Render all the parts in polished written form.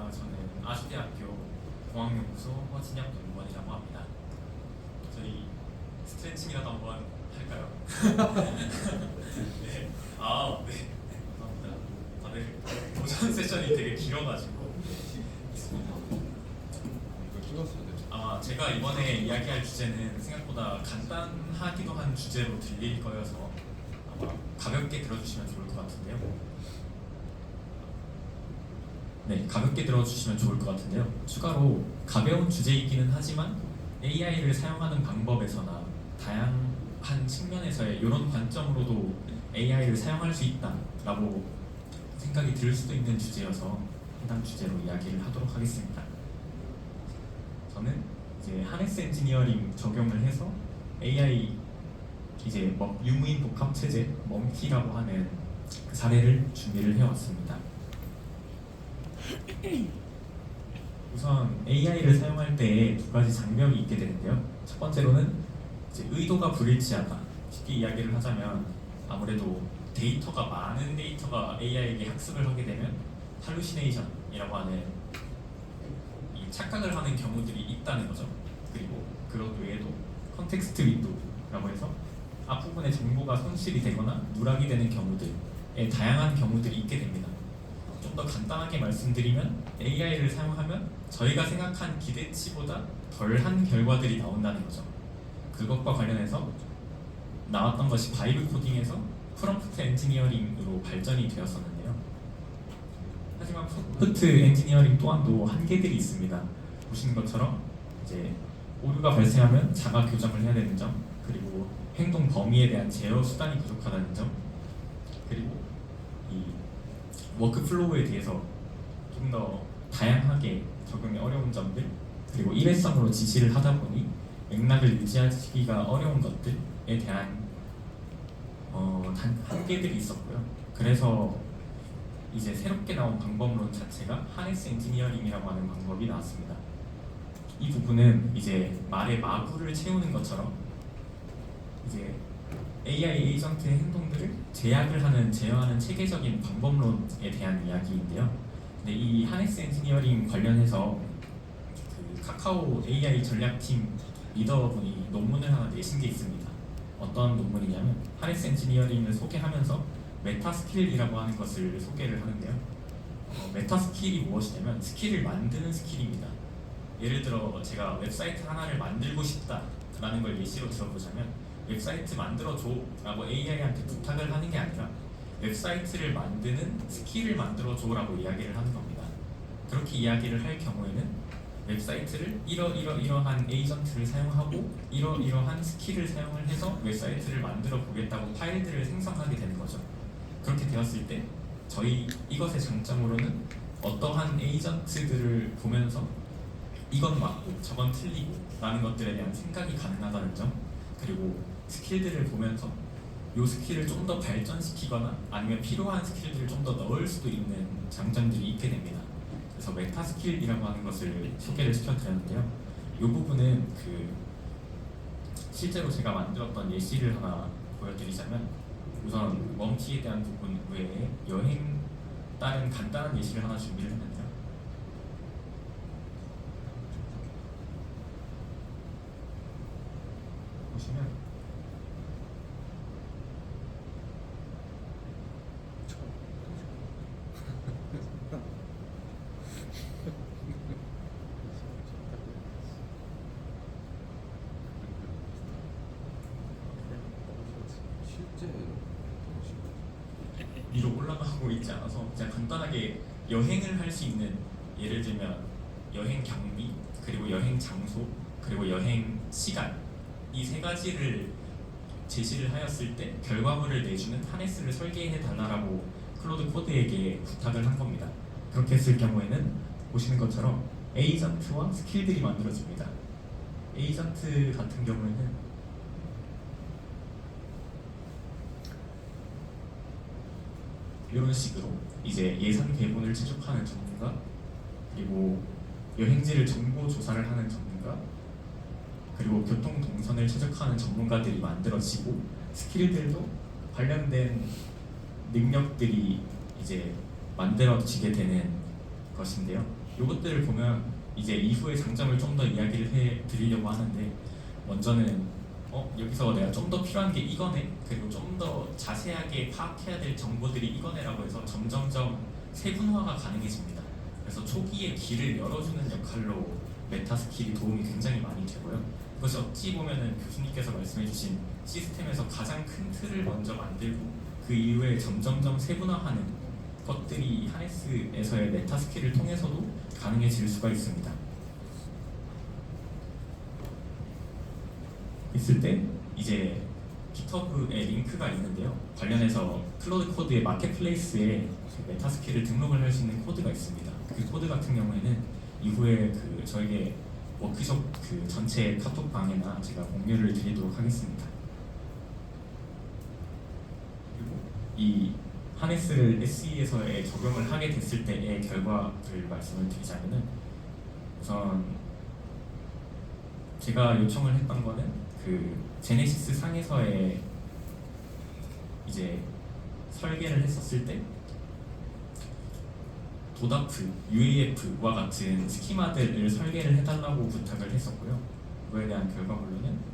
저는 아주대학교 공학연구소 허진혁 연구원이라고 합니다. 저희 스트레칭이라도 한번 할까요? 네. 네. 감사합니다. 다들 도전 세션이 되게 길어가지고 제가 이번에 이야기할 주제는 생각보다 간단하기도 한 주제로 들릴 거여서 아마 가볍게 들어주시면 좋을 것 같은데요. 네, 가볍게 들어주시면 좋을 것 같은데요. 추가로 가벼운 주제이기는 하지만 AI를 사용하는 방법에서나 다양한 측면에서의 이런 관점으로도 AI를 사용할 수 있다라고 생각이 들 수도 있는 주제여서 해당 주제로 이야기를 하도록 하겠습니다. 저는 이제 하네스 엔지니어링 적용을 해서 AI 이제 유무인 복합 체제 멍티라고 하는 그 사례를 준비를 해왔습니다. 우선 AI를 사용할 때 두 가지 장벽이 있게 되는데요. 첫 번째로는 이제 의도가 불일치하다. 쉽게 이야기를 하자면 아무래도 데이터가 많은 데이터가 AI에게 학습을 하게 되면 할루시네이션이라고 하는 이 착각을 하는 경우들이 있다는 거죠. 그리고 그것 외에도 컨텍스트 윈도우라고 해서 앞부분의 정보가 손실이 되거나 누락이 되는 경우들의 다양한 경우들이 있게 됩니다. 좀 더 간단하게 말씀드리면 AI를 사용하면 저희가 생각한 기대치보다 덜한 결과들이 나온다는 거죠. 그것과 관련해서 나왔던 것이 바이브 코딩에서 프롬프트 엔지니어링으로 발전이 되었었는데요. 하지만 프롬프트 엔지니어링 또한도 한계들이 있습니다. 보시는 것처럼 이제 오류가 발생하면 자가 교정을 해야 되는 점, 그리고 행동 범위에 대한 제어 수단이 부족하다는 점, 그리고 이 워크플로우에 대해서 좀 더 다양하게 적용이 어려운 점들, 그리고 일회성으로 지시를 하다 보니 맥락을 유지하기가 어려운 것들에 대한 한계들이 있었고요. 그래서 이제 새롭게 나온 방법론 자체가 하네스 엔지니어링이라고 하는 방법이 나왔습니다. 이 부분은 이제 말의 마구를 채우는 것처럼 이제 AI 에이전트의 행동들을 제어하는 체계적인 방법론에 대한 이야기인데요. 근데 이 하네스 엔지니어링 관련해서 그 카카오 AI 전략팀 리더분이 논문을 하나 내신 게 있습니다. 어떤 논문이냐면 하네스 엔지니어링을 소개하면서 메타스킬이라고 하는 것을 소개를 하는데요. 메타스킬이 무엇이냐면 스킬을 만드는 스킬입니다. 예를 들어 제가 웹사이트 하나를 만들고 싶다라는 걸 예시로 들어보자면 웹사이트 만들어줘 라고 AI한테 부탁을 하는 게 아니라 웹사이트를 만드는 스킬을 만들어줘 라고 이야기를 하는 겁니다. 그렇게 이야기를 할 경우에는 웹사이트를 이러한 에이전트를 사용하고 이러한 스킬을 사용을 해서 웹사이트를 만들어 보겠다고 파일들을 생성하게 되는 거죠. 그렇게 되었을 때 이것의 장점으로는 어떠한 에이전트들을 보면서 이건 맞고 저건 틀리고 라는 것들에 대한 생각이 가능하다는 점, 그리고 스킬들을 보면서 이 스킬을 좀 더 발전시키거나 아니면 필요한 스킬들을 좀 더 넣을 수도 있는 장점들이 있게 됩니다. 그래서 메타 스킬이라고 하는 것을 소개를 시켜드렸는데요. 이 부분은 실제로 제가 만들었던 예시를 하나 보여드리자면, 우선 멈티에 대한 부분 외에 여행 다른 간단한 예시를 하나 준비를 했는데요. 보시면 위로 올라가고 있지 않아서 그냥 간단하게 여행을 할 수 있는, 예를 들면 여행 경비, 그리고 여행 장소, 그리고 여행 시간, 이 세 가지를 제시를 하였을 때 결과물을 내주는 하네스를 설계해 달라고 클로드 코드에게 부탁을 한 겁니다. 그렇게 했을 경우에는 보시는 것처럼 에이전트와 스킬들이 만들어집니다. 에이전트 같은 경우에는 이런 식으로 이제 예산 대본을 제작하는 전문가, 그리고 여행지를 정보 조사를 하는 전문가, 그리고 교통 동선을 최적화하는 전문가들이 만들어지고, 스킬들도 관련된 능력들이 이제 만들어지게 되는 것인데요. 이 이것들을 보면 이제 이후의 장점을 좀 더 이야기를 해 드리려고 하는데, 먼저는 여기서 내가 좀 더 필요한 게 이거네, 그리고 좀 더 자세하게 파악해야 될 정보들이 이거네라고 해서 점점점 세분화가 가능해집니다. 그래서 초기에 길을 열어주는 역할로 메타 스킬이 도움이 굉장히 많이 되고요. 그것이 어찌 보면은 교수님께서 말씀해주신 시스템에서 가장 큰 틀을 먼저 만들고 그 이후에 점점점 세분화하는 것들이 하네스에서의 메타 스킬을 통해서도 가능해질 수가 있습니다. 있을 때 이제 GitHub에 링크가 있는데요. 관련해서 클로드 코드의 마켓플레이스에 메타 스킬을 등록을 할 수 있는 코드가 있습니다. 그 코드 같은 경우에는 이후에 저에게 워크숍 전체 카톡방에나 제가 공유를 드리도록 하겠습니다. 그리고 이 하네스를 SE에서의 적용을 하게 됐을 때의 결과를 말씀을 드리자면은, 우선 제가 요청을 했던 거는 제네시스 상에서의 이제 설계를 했었을 때 도다프, UAF와 같은 스키마들을 설계를 해달라고 부탁을 했었고요. 그거에 대한 결과물로는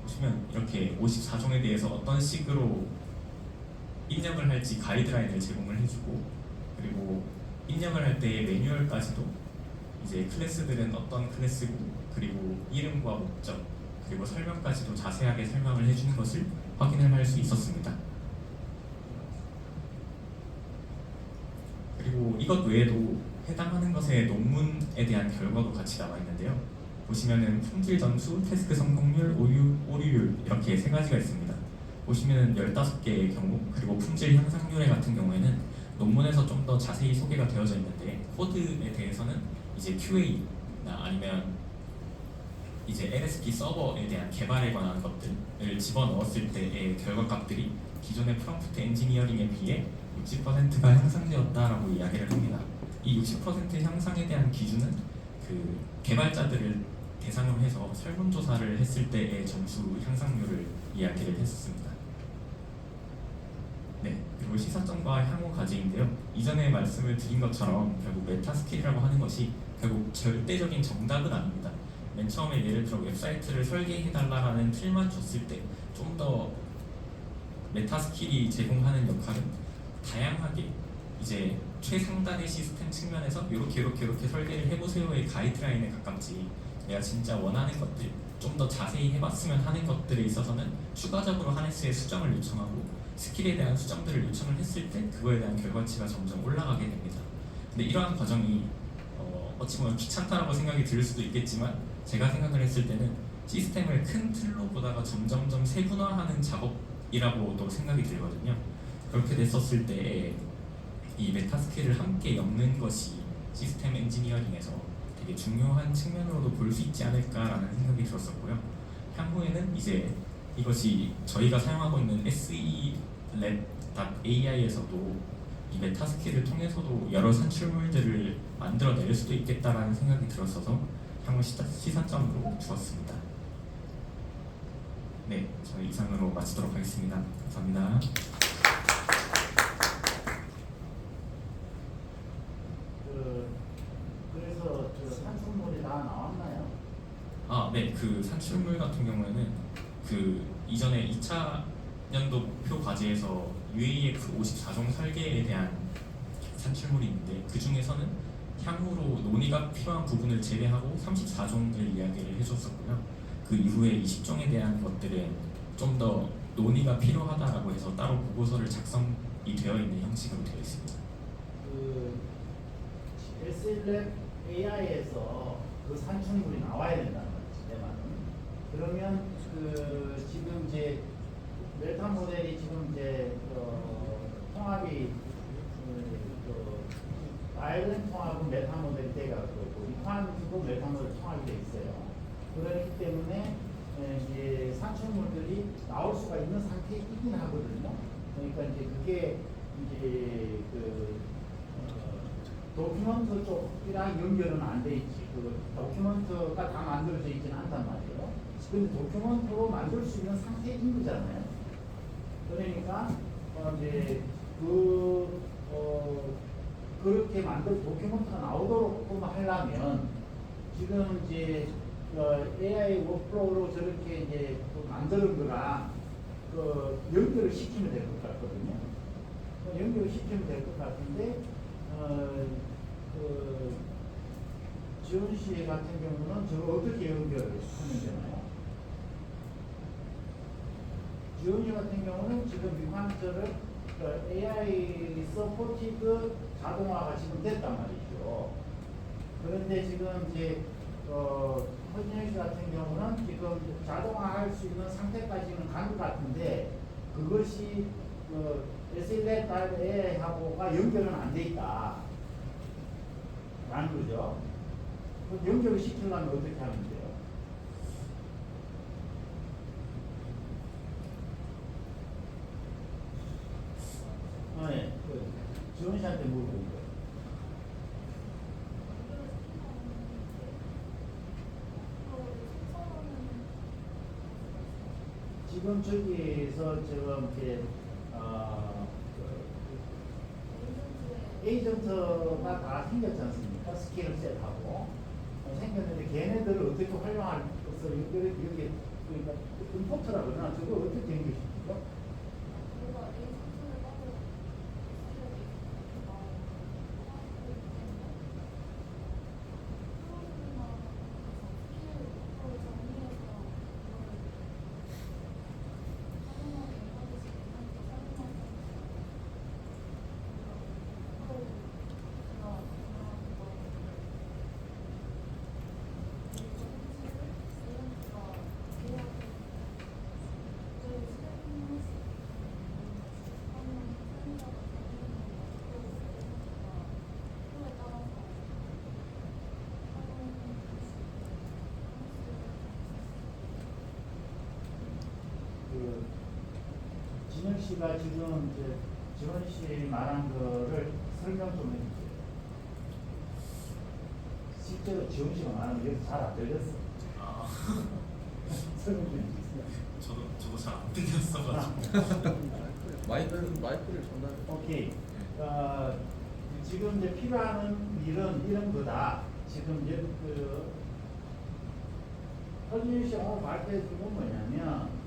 보시면 이렇게 54종에 대해서 어떤 식으로 입력을 할지 가이드라인을 제공을 해주고, 그리고 입력을 할 때의 매뉴얼까지도 이제 클래스들은 어떤 클래스고, 그리고 이름과 목적, 그리고 설명까지도 자세하게 설명을 해주는 것을 확인을 할 수 있었습니다. 그리고 이것 외에도 해당하는 것의 논문에 대한 결과도 같이 나와 있는데요. 보시면은 품질 점수, 태스크 성공률, 오류율 이렇게 세 가지가 있습니다. 보시면은 15개의 경우, 그리고 품질 향상률 같은 경우에는 논문에서 좀 더 자세히 소개가 되어져 있는데, 코드에 대해서는 이제 QA나 아니면 이제 LSP 서버에 대한 개발에 관한 것들을 집어넣었을 때의 결과값들이 기존의 프롬프트 엔지니어링에 비해 60%가 향상되었다라고 이야기를 합니다. 이 60% 향상에 대한 기준은 개발자들을 대상으로 해서 설문조사를 했을 때의 점수 향상률을 이야기를 했었습니다. 네, 그리고 시사점과 향후 과제인데요. 이전에 말씀을 드린 것처럼 결국 메타 스킬이라고 하는 것이 결국 절대적인 정답은 아닙니다. 맨 처음에 예를 들어 웹사이트를 설계해달라는 틀만 줬을 때 좀 더 메타 스킬이 제공하는 역할은 다양하게 이제 최상단의 시스템 측면에서 이렇게 설계를 해보세요의 가이드라인에 가깝지, 내가 진짜 원하는 것들, 좀 더 자세히 해봤으면 하는 것들에 있어서는 추가적으로 하네스에 수정을 요청하고 스킬에 대한 수정들을 요청을 했을 때 그거에 대한 결과치가 점점 올라가게 됩니다. 근데 이러한 과정이 어찌 보면 귀찮다라고 생각이 들 수도 있겠지만, 제가 생각을 했을 때는 시스템을 큰 틀로 보다가 점점점 세분화하는 작업이라고도 생각이 들거든요. 그렇게 됐었을 때 이 메타 스킬을 함께 엮는 것이 시스템 엔지니어링에서 되게 중요한 측면으로도 볼 수 있지 않을까라는 생각이 들었었고요. 향후에는 이제 이것이 저희가 사용하고 있는 SELab.ai에서도 이 메타 스킬을 통해서도 여러 산출물들을 만들어낼 수도 있겠다라는 생각이 들었어서 향후 시사점으로 주었습니다. 네, 저희 이상으로 마치도록 하겠습니다. 감사합니다. 그래서 산출물이 다 나왔나요? 네, 산출물 같은 경우에는 이전에 2차 연도 목표 과제에서 UAF 54종 설계에 대한 산출물이 있는데, 그 중에서는 향후로 논의가 필요한 부분을 제외하고 34종을 이야기를 해줬었고요. 그 이후에 20종에 대한 것들은 좀 더 논의가 필요하다라고 해서 따로 보고서를 작성이 되어 있는 형식으로 되어 있습니다. SLab AI에서 산출물이 나와야 된다는 거지, 내 말은. 그러면 지금 이제 메타 모델이 지금 이제 통합이 아이런 통합은 메타 모델이 돼가지고 이판도 메타 모델 통합이 돼 있어요. 그렇기 때문에 이제 산출물들이 나올 수가 있는 상태에 있긴 하거든요. 그러니까 이제 그게 이제 도큐먼트 쪽이랑 연결은 안 돼 있지. 도큐먼트가 다 만들어져 있지는 않단 말이에요. 근데 도큐먼트로 만들 수 있는 상태인 거잖아요. 그러니까 이제 그렇게 만들 도큐먼트가 나오도록 하려면 지금 이제 AI 워크플로우로 저렇게 이제 만드는 거랑 연결을 시키면 될 것 같거든요. 연결을 시키면 될 것 같은데 지원 씨 같은 경우는 저거 어떻게 연결을 하면 되나요? 지원 씨 같은 경우는 지금 미관절을 AI 서포티드 자동화가 지금 됐단 말이죠. 그런데 지금 이제 허진영 씨 같은 경우는 지금 자동화할 수 있는 상태까지는 간 것 같은데 그것이 SLA하고가 연결은 안 돼 있다. 라는 거죠. 연결을 시키려면 어떻게 하면 돼요? 네. 지원 씨한테 물어본 거예요. 지금 저기에서 지금 이제 에이전트가 다 생겼지 않습니까? 스킬을 셋하고 생겼는데 걔네들을 어떻게 활용할 것을 여기 그러니까 임포트라고 그러나 저거 어떻게 연결시키죠? 진영 씨가 지금 이제 지원 씨 말한 거를 설명 좀 해주세요. 실제로 지원 씨가 말하는 게 잘 안 들렸어. 아, 설명 좀 해주세요. 저도 잘 안 들렸어가지고. 마이크를 전달. 오케이. 지금 이제 필요한 일은 이런 거다. 지금 이제 허진유 씨가 오늘 발표해 준 건 뭐냐면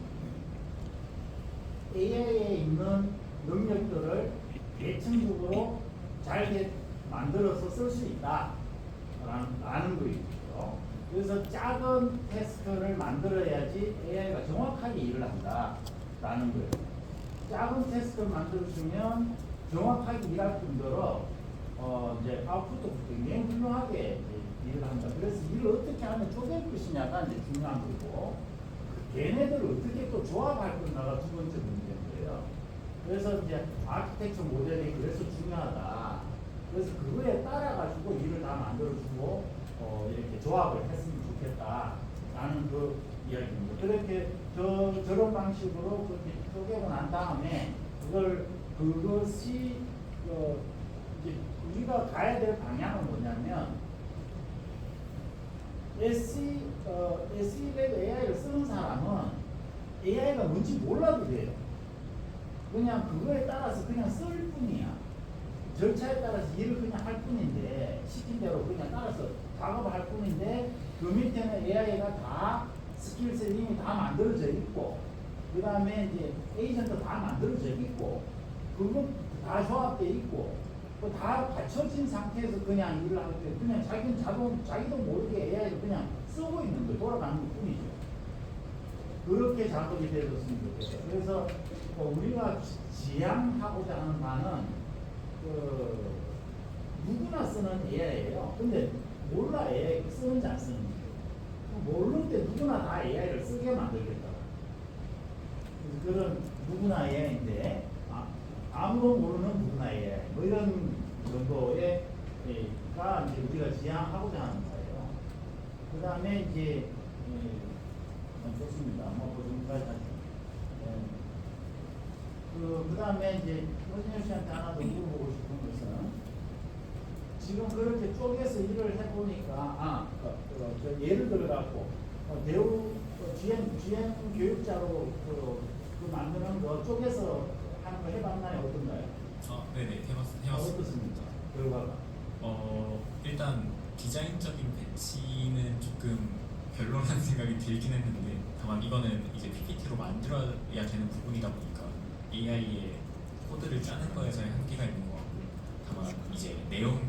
AI에 있는 능력들을 계층적으로 잘 만들어서 쓸 수 있다. 라는 거있죠. 그래서 작은 태스크를 만들어야지 AI가 정확하게 일을 한다. 라는 거예요. 작은 태스크를 만들어주면 정확하게 일할 뿐더러 이제 아웃풋도 굉장히 훌륭하게 일을 한다. 그래서 일을 어떻게 하면 쪼갤 것이냐가 이제 중요한 거고 걔네들을 어떻게 또 조합할 건가가 두 번째 문제인 거예요. 그래서 이제 아키텍처 모델이 그래서 중요하다. 그래서 그거에 따라 가지고 일을 다 만들어주고 이렇게 조합을 했으면 좋겠다라는 그 이야기입니다. 그렇게 저런 방식으로 그렇게 쪼개고 난 다음에 그것이 이제 우리가 가야 될 방향은 뭐냐면 SE 레벨 AI를 쓰는 사람은 AI가 뭔지 몰라도 돼요. 그냥 그거에 따라서 그냥 쓸 뿐이야. 절차에 따라서 일을 그냥 할 뿐인데 시킨 대로 그냥 따라서 작업을 할 뿐인데 그 밑에는 AI가 다 스킬셋 이미 다 만들어져 있고 그 다음에 이제 에이전트 다 만들어져 있고 그거 다 조합돼 있고 다 갖춰진 상태에서 그냥 일을 하기 때문에 그냥 자기는 자기도 모르게 AI를 그냥 쓰고 있는 거예요. 돌아가는 것 뿐이죠. 그렇게 작업이 되었으면 좋겠어요. 그래서 우리가 지향하고자 하는 바는 누구나 쓰는 AI예요. 근데 몰라 AI 쓰는지 안 쓰는지. 모르는데 누구나 다 AI를 쓰게 만들겠다. 그런 누구나 AI인데 아무도 모르는 누구나 AI 뭐 이런 정도가 이제 우리가 지향하고자 하는 거예요. 그 다음에 이제 좋습니다. 뭐 그 정도까지 하죠. 그 다음에 이제 허진영 씨한테 하나 더 물어보고 싶은 것은 지금 그렇게 쪼개서 일을 해보니까 예를 들어갖고 대우 GM GM 교육자로 그 만드는 거 쪼개서 하는 거 해봤나요? 어떤가요? 네네 해봤습니다. 어떻습니까? 결과가? 일단 디자인적인 배치는 조금 별로라는 생각이 들긴 했는데 다만 이거는 이제 PPT로 만들어야 되는 부분이다 보니까 AI의 코드를 짜는 거에서의 한계가 있는 것 같고 다만 이제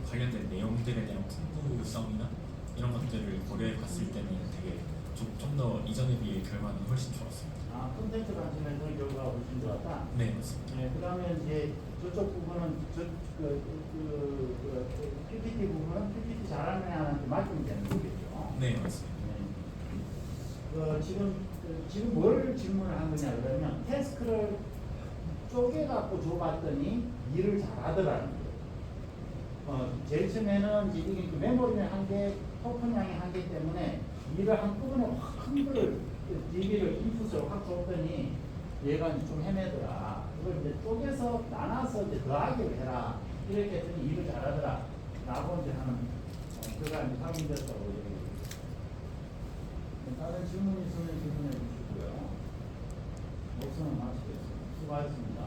관련된 내용들에 대한 풍부성이나 이런 것들을 고려해 봤을 때는 되게 좀 더 이전에 비해 결과는 훨씬 좋았습니다. 콘텐츠 관점에서는 결과가 훨씬 좋았다. 네 맞습니다. 네, 그러면 이제 저쪽 부분은 PPT 부분은 PPT 잘하는 애한테 맡기면 되는 거겠죠. 네 맞습니다. 지금 뭘 질문을 한 거냐 그러면 태스크를 쪼개갖고 줘봤더니 일을 잘하더라는 거예요. 제일 처음에는 이제 이게 메모리는 한개, 토큰량이 한개 때문에 일을 한꺼번에 확 큰 걸 DB를 인풋을 확 줬더니 얘가 좀 헤매더라. 그걸 이제 쪼개서 나눠서 이제 더하기를 해라. 이렇게 했더니 일을 잘하더라. 라고 이제 하는 그가 이제 확인됐다고 얘기해요. 다른 질문 있으면 질문해 주시고요. 목소는 마치겠습니다. 수고하셨습니다.